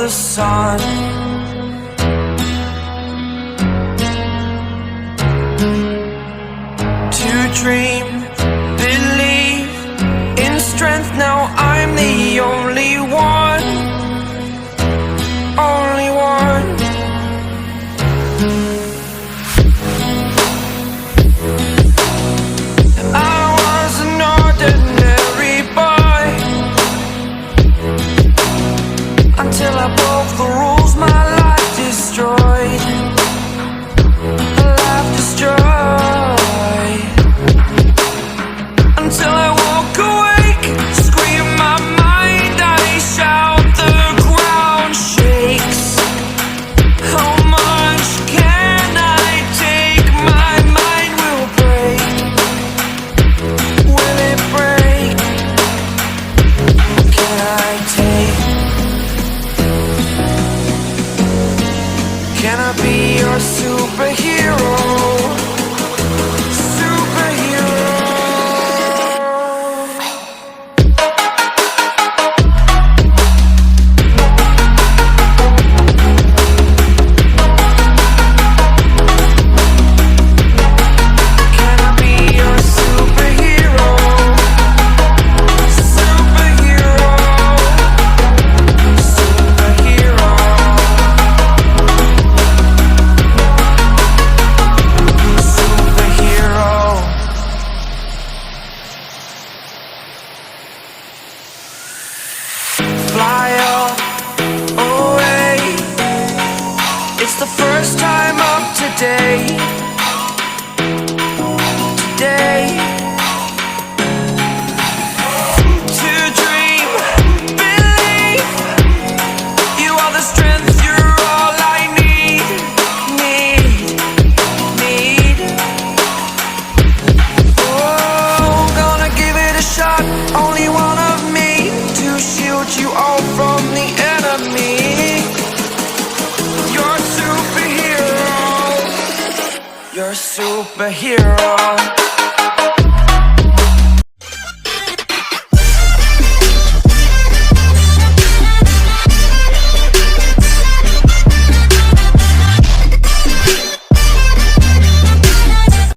the sun. To dream, believe in strength. Now I'm the only one, only one. I was an ordinary boy until I broke the rules. My life destroyed, life destroyed. Until I woke awake, scream my mind, I shout, the ground shakes. How much can I take? My mind will break. Will it break? What can I take? Can I be your superhero? Fly away. It's the first time of today. Today. To dream, believe. You are the strength, you're all I need. Need. Oh, gonna give it a shot. Only one of me to shield you all from the enemy. You're a superhero. You're a superhero.